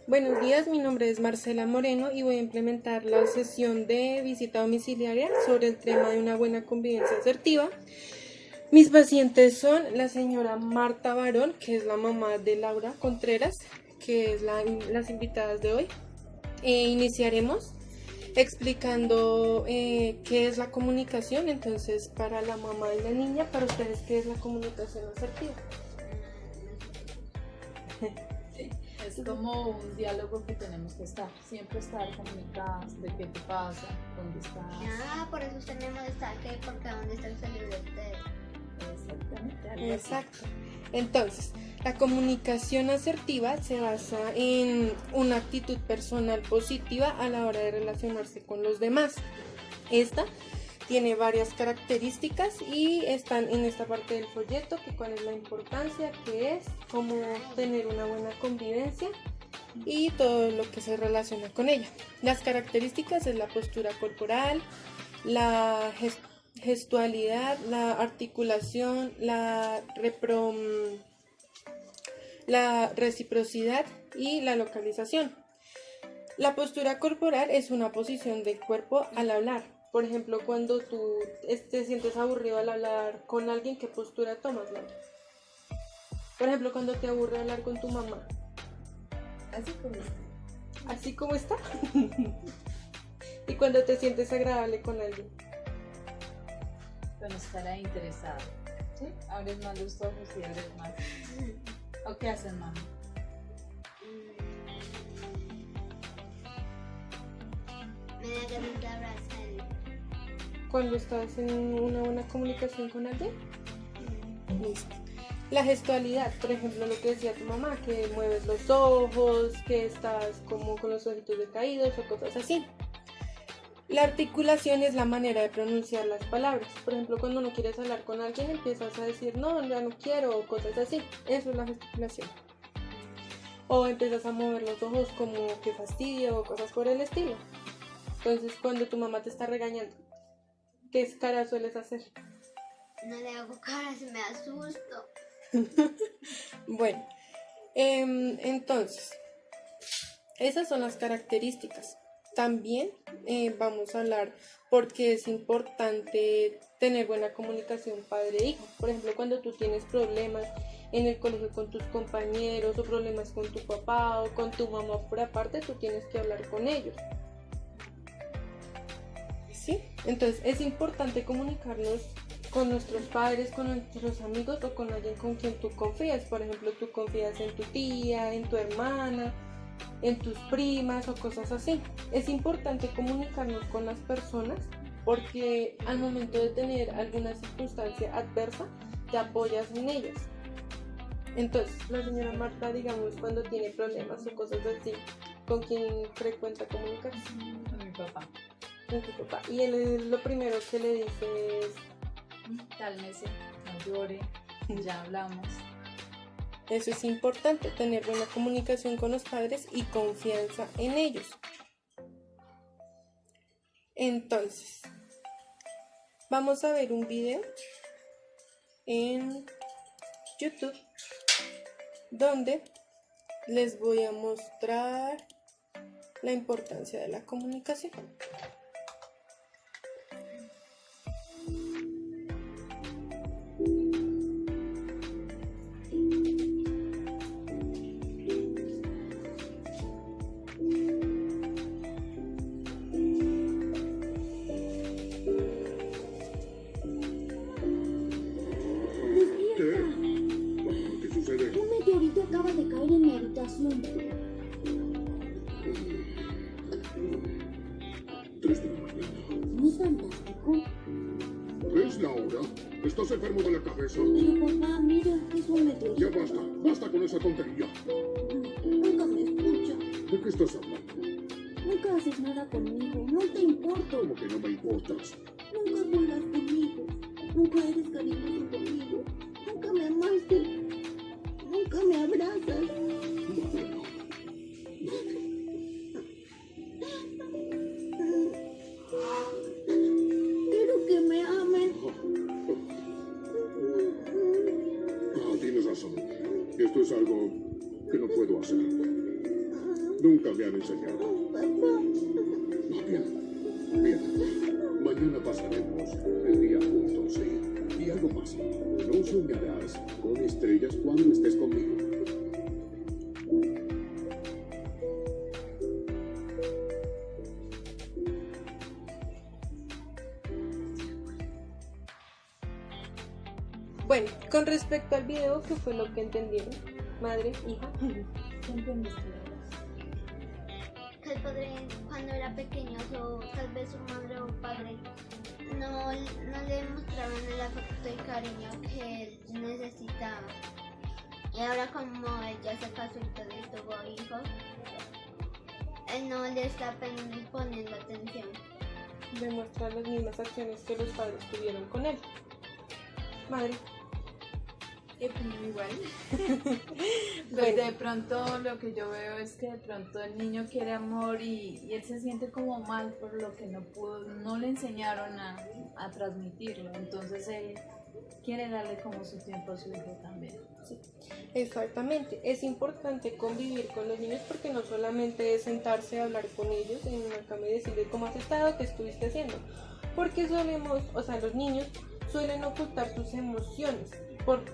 Buenos días, mi nombre es Marcela Moreno y voy a implementar la sesión de visita domiciliaria sobre el tema de una buena convivencia asertiva. Mis pacientes son la señora Marta Barón, que es la mamá de Laura Contreras, que es las invitadas de hoy. Iniciaremos explicando qué es la comunicación. Entonces, para la mamá de la niña, para ustedes, ¿qué es la comunicación asertiva? Es como un diálogo que tenemos que siempre estar comunicados de qué te pasa, dónde estás. Ah, por eso usted me molesta, que porque dónde está el celular de usted. Exactamente. Algo así. Exacto. Entonces, la comunicación asertiva se basa en una actitud personal positiva a la hora de relacionarse con los demás. Esta tiene varias características y están en esta parte del folleto, que cuál es la importancia, que es cómo tener una buena convivencia y todo lo que se relaciona con ella. Las características es la postura corporal, la gestualidad, la articulación, la reciprocidad y la localización. La postura corporal es una posición del cuerpo al hablar. Por ejemplo, cuando tú te sientes aburrido al hablar con alguien, ¿qué postura tomas, Laura? Por ejemplo, cuando te aburre hablar con tu mamá. Así como está. ¿Así como está? Y cuando te sientes agradable con alguien. Cuando estará interesado. ¿Sí? Abres más los ojos y abres más. ¿O qué haces, mamá? Me da ganas de abrazarlo. Cuando estás en una buena comunicación con alguien. Listo. La gestualidad, por ejemplo, lo que decía tu mamá, que mueves los ojos, que estás como con los ojitos decaídos o cosas así. La articulación es la manera de pronunciar las palabras. Por ejemplo, cuando no quieres hablar con alguien, empiezas a decir no, ya no quiero o cosas así. Eso es la gesticulación. O empiezas a mover los ojos como que fastidio o cosas por el estilo. Entonces, cuando tu mamá te está regañando, ¿qué cara sueles hacer? No le hago caras, me asusto. Bueno, entonces, esas son las características. También vamos a hablar por qué es importante tener buena comunicación padre-hijo. Por ejemplo, cuando tú tienes problemas en el colegio con tus compañeros o problemas con tu papá o con tu mamá por aparte, tú tienes que hablar con ellos. ¿Sí? Entonces es importante comunicarnos con nuestros padres, con nuestros amigos o con alguien con quien tú confías. Por ejemplo, tú confías en tu tía, en tu hermana, en tus primas o cosas así. Es importante comunicarnos con las personas porque al momento de tener alguna circunstancia adversa, te apoyas en ellas. Entonces, la señora Marta, digamos, cuando tiene problemas o cosas así, ¿con quién frecuenta comunicarse? Con mi papá. Con tu papá. Y él lo primero que le dice es: Cálmese, no llore, ya hablamos. eso es importante, tener buena comunicación con los padres y confianza en ellos. Entonces, vamos a ver un video en YouTube donde les voy a mostrar la importancia de la comunicación. ¿Qué sucede? Un meteorito acaba de caer en mi habitación. 3 de la mañana. ¿No es fantástico? ¿Ves, Laura? ¿Estás enfermo de la cabeza? Pero papá, mira, es un Ya meteorito. basta. Basta con esa tontería. Nunca me escucha. ¿De qué estás hablando? Nunca haces nada conmigo. No te importo. ¿Cómo que no me importas? Nunca juegas conmigo. Nunca eres cariñoso conmigo. Nunca me amaste. Nunca me abrazas. Bueno. Quiero que me amen. Tienes razón. Esto es algo que no puedo hacer. Nunca me han enseñado. Papá. Bien, bien. Mañana pasaremos el día juntos, sí. Y algo más. No soñarás con estrellas cuando estés conmigo. Bueno, con respecto al video, ¿qué fue lo que entendieron? Madre, hija. ¿Qué entendiste? Que el padre, cuando era pequeño, o tal vez su madre o padre, no le mostraban el afecto y cariño que él necesitaba. Y ahora como ella se casó y todo y tuvo hijos, él no le está poniendo atención. Demuestra las mismas acciones que los padres tuvieron con él. Madre. Igual. Bueno. De pronto lo que yo veo es que de pronto el niño quiere amor y él se siente como mal por lo que no le enseñaron a transmitirlo. Entonces él quiere darle como su tiempo a su hijo también. Sí, exactamente. Es importante convivir con los niños porque no solamente es sentarse a hablar con ellos en una cama y decirles cómo has estado, qué estuviste haciendo. Porque los niños suelen ocultar sus emociones por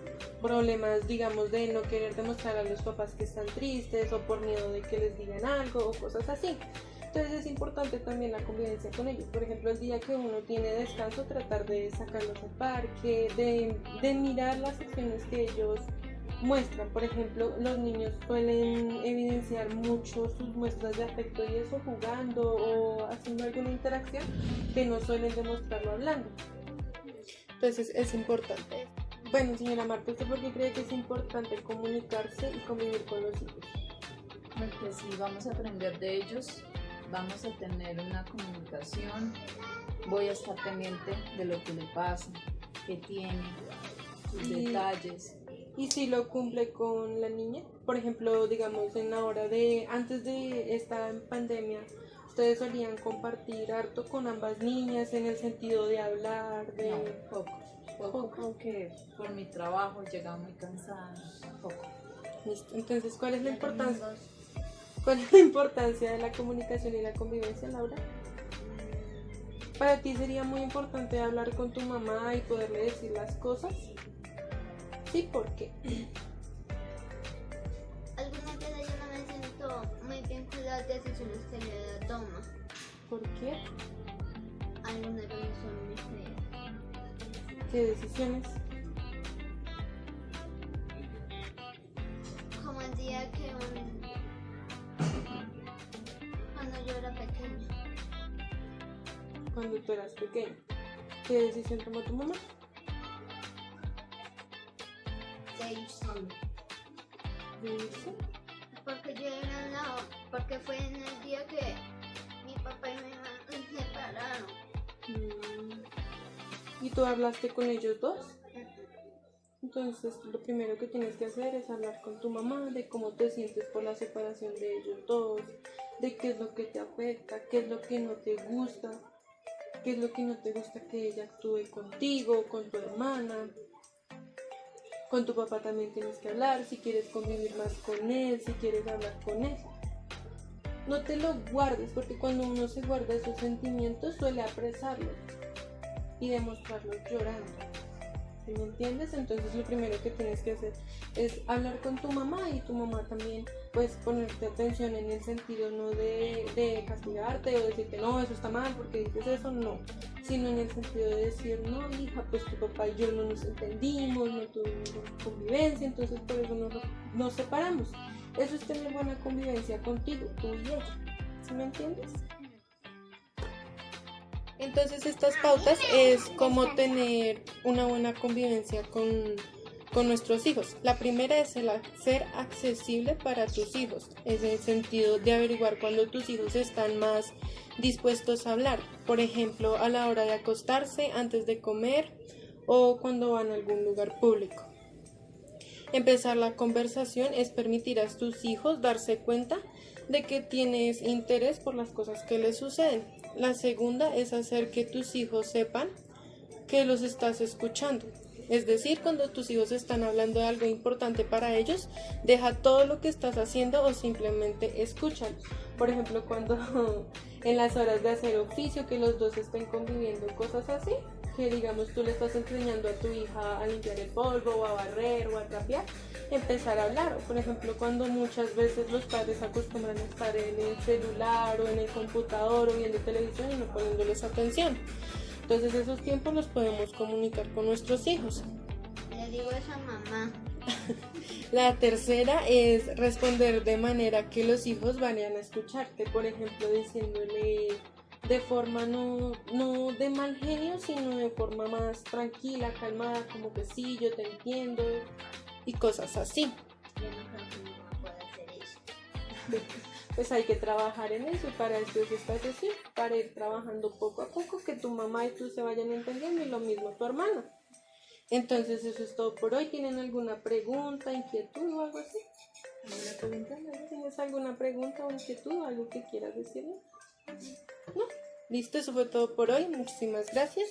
problemas, digamos, de no querer demostrar a los papás que están tristes o por miedo de que les digan algo o cosas así. Entonces es importante también la convivencia con ellos. Por ejemplo, el día que uno tiene descanso, tratar de sacarlos al parque, de mirar las acciones que ellos muestran. Por ejemplo, los niños suelen evidenciar mucho sus muestras de afecto y eso jugando o haciendo alguna interacción que no suelen demostrarlo hablando. Entonces es importante. Bueno, señora Marta, ¿usted por qué cree que es importante comunicarse y convivir con los hijos? Porque si vamos a aprender de ellos, vamos a tener una comunicación, voy a estar pendiente de lo que le pasa, qué tiene, sus detalles. ¿Y si lo cumple con la niña? Por ejemplo, digamos, antes de esta pandemia, ¿ustedes solían compartir harto con ambas niñas en el sentido de hablar? No, poco porque por mi trabajo llegaba muy cansada, poco. Listo. Entonces, ¿cuál es la importancia de la comunicación y la convivencia, Laura? ¿Para ti sería muy importante hablar con tu mamá y poderle decir las cosas? Sí, ¿por qué? Algunas veces yo no me siento muy bien con las decisiones que ella toma. ¿Por qué? Algunas veces son muy feas. ¿Qué decisiones? Como el día que cuando yo era pequeña. Cuando tú eras pequeño. ¿Qué decisión tomó tu mamá? De ir solo. ¿De irse? Porque fue en el día que mi papá y mi mamá se separaron. ¿Y tú hablaste con ellos dos? Entonces lo primero que tienes que hacer es hablar con tu mamá de cómo te sientes por la separación de ellos dos, de qué es lo que te afecta, qué es lo que no te gusta, qué es lo que no te gusta que ella actúe contigo, con tu hermana. Con tu papá también tienes que hablar, si quieres convivir más con él, si quieres hablar con él. No te lo guardes, porque cuando uno se guarda esos sentimientos suele apresarlos y demostrarlos llorando. ¿Sí me entiendes? Entonces lo primero que tienes que hacer es hablar con tu mamá y tu mamá también pues ponerte atención en el sentido no de castigarte o decirte no, eso está mal porque dices eso, no, sino en el sentido de decir no, hija, pues tu papá y yo no nos entendimos, no tuvimos convivencia, entonces por eso nos separamos. Eso es tener buena convivencia contigo, tú y ella. ¿Sí me entiendes? Entonces estas pautas es cómo tener una buena convivencia con nuestros hijos. La primera es el ser accesible para tus hijos, es el sentido de averiguar cuando tus hijos están más dispuestos a hablar, por ejemplo a la hora de acostarse, antes de comer o cuando van a algún lugar público. Empezar la conversación es permitir a tus hijos darse cuenta de que tienes interés por las cosas que les suceden. La segunda es hacer que tus hijos sepan que los estás escuchando. Es decir, cuando tus hijos están hablando de algo importante para ellos, deja todo lo que estás haciendo o simplemente escúchalos. Por ejemplo, cuando en las horas de hacer oficio, que los dos estén conviviendo, cosas así, que digamos tú le estás enseñando a tu hija a limpiar el polvo o a barrer o a trapear, empezar a hablar. O por ejemplo, cuando muchas veces los padres acostumbran a estar en el celular o en el computador o viendo televisión y no poniéndoles atención. Entonces esos tiempos los podemos comunicar con nuestros hijos. Le digo eso a mamá. La tercera es responder de manera que los hijos vayan a escucharte, por ejemplo diciéndole de forma no de mal genio, sino de forma más tranquila, calmada, como que sí, yo te entiendo y cosas así. Yo no creo que mi mamá pueda hacer eso. Pues hay que trabajar en eso y para eso es esta sesión, para ir trabajando poco a poco, que tu mamá y tú se vayan entendiendo y lo mismo tu hermana. Entonces eso es todo por hoy. ¿Tienen alguna pregunta, inquietud o algo así? ¿Alguna pregunta? ¿Tienes alguna pregunta o inquietud o algo que quieras decirme? ¿No? Listo, eso fue todo por hoy. Muchísimas gracias.